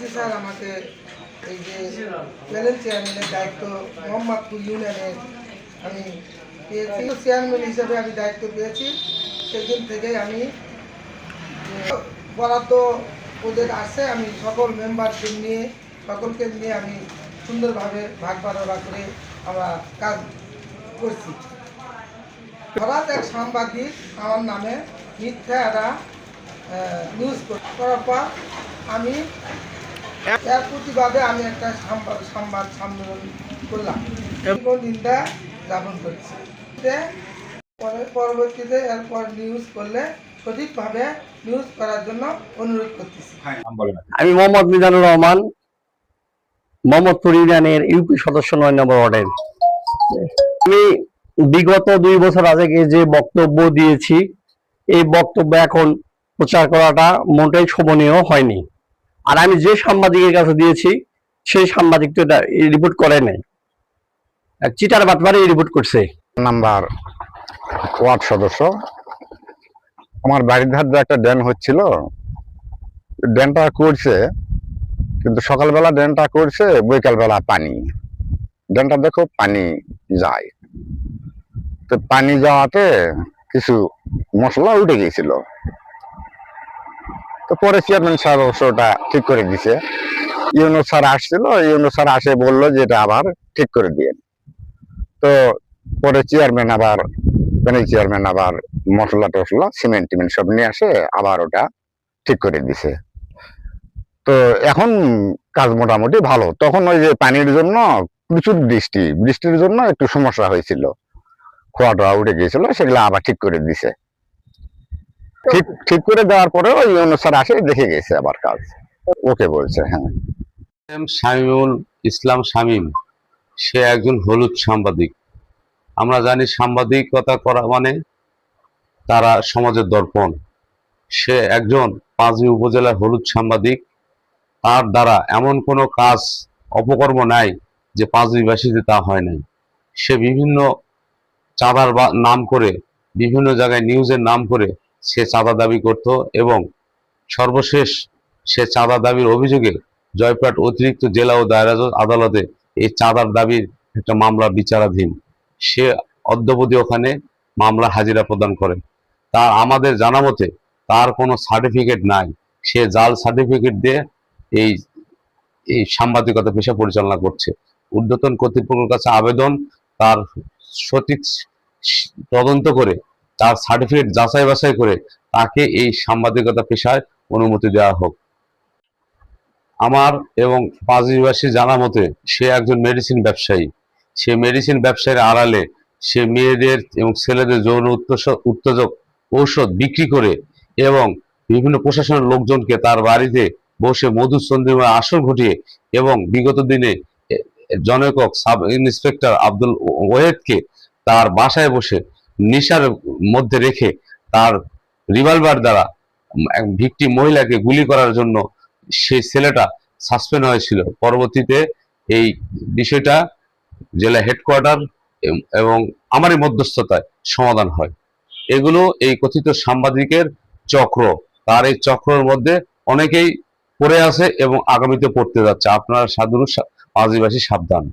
Officer আমাকে এই যে প্যানেল চেয়ারম্যানের দায়িত্ব মোহাম্মদপুর ইউনিয়নের আমি পেয়েছি। চেয়ারম্যান হিসেবে আমি দায়িত্ব পেয়েছি। সেদিন থেকেই আমি বরাদ্দ ওদের আসে, আমি সকল মেম্বারদের নিয়ে সকলকে নিয়ে আমি সুন্দরভাবে ভাগ বাটোয়ারা করে আমরা কাজ করছি। হঠাৎ এক সাংবাদিক আমার নামে মিথ্যা একটা নিউজ করার পর আমি এর প্রতিবাদে আমি একটা সংবাদ সম্মেলন করলাম এবং নিন্দা জ্ঞাপন করছি। পরবর্তীতে এরপর নিউজ করলে সঠিকভাবে নিউজ করার জন্য অনুরোধ করতেছি। আমি মোহাম্মদ মিজানুর রহমান, মোহাম্মদপুর ইউনিয়নের ইউপি সদস্য ৯ নম্বর ওয়ার্ডের। আমি বিগত 2 বছর আগে যে বক্তব্য দিয়েছি, এই বক্তব্য এখন প্রচার করাটা মোটেই শোভনীয় হয়নি। আর আমি যে সাংবাদিকের কাছে দিয়েছি সেই সাংবাদিক তো রিপোর্ট করে নাই, চিটার বাটবারে রিপোর্ট করছে। নাম্বার ওয়ার্ড সদস্য, আমার বাড়ির ধার দিয়ে একটা ড্রেন হচ্ছিল, ড্রেনটা করছে কিন্তু সকালবেলা ড্রেনটা করছে, বৈকালবেলা পানি, ড্রেনটা দেখো পানি যায়, তো পানি যাওয়াতে কিছু মশলা উঠে গিয়েছিল। তো পরে চেয়ারম্যান স্যার ওটা ঠিক করে দিছে। ইউনো স্যার আসছিল, ইউনো স্যার আসে বললো যে এটা আবার ঠিক করে দিয়ে। তো পরে চেয়ারম্যান আবার মশলা টসলা সিমেন্ট টিমেন্ট সব নিয়ে আসে, আবার ওটা ঠিক করে দিছে। তো এখন কাজ মোটামুটি ভালো। তখন ওই যে পানির জন্য প্রচুর বৃষ্টির জন্য একটু সমস্যা হয়েছিল, খোয়া টোয়া উঠে গিয়েছিল, সেগুলো আবার ঠিক করে দিছে। ঠিক করে দেওয়ার পরে ওই অনুসার আসে দেখে গেছে আবার কাজ ওকে বলছে। হ্যাঁ, শামীমুল ইসলাম শামীম, সে একজন হলুদ সাংবাদিক। আমরা জানি সাংবাদিকতা করা মানে তারা সমাজের দর্পণ। সে একজন পাঁচবি উপজেলার হলুদ সাংবাদিক। তার দ্বারা এমন কোনো কাজ অপকর্ম নাই যে পাঁচবিবাসীতে তা হয় নাই। সে বিভিন্ন চাঁদার নাম করে, বিভিন্ন জায়গায় নিউজের নাম করে সে চাঁদা দাবি করত, এবং সর্বশেষ সে চাঁদা দাবির অভিযোগে জয়পুরহাট অতিরিক্ত জেলা ও দায়রা জজ আদালতে এই চাঁদার দাবির একটা মামলা বিচারাধীন। সে অদ্যাবধি ওখানে মামলা হাজিরা প্রদান করে। তার আমাদের জানা মতে তার কোনো সার্টিফিকেট নাই। সে জাল সার্টিফিকেট দিয়ে এই এই সাংবাদিকতা পেশা পরিচালনা করছে। ঊর্ধ্বতন কর্তৃপক্ষের কাছে আবেদন, তার সঠিক তদন্ত করে তার সার্টিফিকেট যাচাই বাছাই করে তাকে এই সাংবাদিকতা পেশায় অনুমতি দেওয়া হোক। আমার এবং পাঁচবিবাসী জানা মতে সে একজন মেডিসিন ব্যবসায়ী। সে মেডিসিন ব্যবসায়ের আড়ালে সে মেয়েদের এবং ছেলেদের যৌন উত্তেজক ঔষধ বিক্রি করে এবং বিভিন্ন প্রশাসনের লোকজনকে তার বাড়িতে বসে মধুচন্দ্রিমার আসর ঘটিয়ে এবং বিগত দিনে জনৈক সাব ইন্সপেক্টর আব্দুল ওয়াহেদকে তার বাসায় বসে নেশার মধ্যে রেখে তার রিভলভার দ্বারা ভিকটিম মহিলাকে গুলি করার জন্য সেই ছেলেটা সাসপেন্ড হয়েছিল। পরবর্তীতে এই বিষয়টা জেলা হেডকোয়ার্টার এবং আমারই মধ্যস্থতায় সমাধান হয়। এগুলো এই কথিত সাংবাদিকের চক্র। তার এই চক্রের মধ্যে অনেকেই পড়ে আছে এবং আগামীতে পড়তে যাচ্ছে। আপনারা সাধারণ আদিবাসী সাবধান।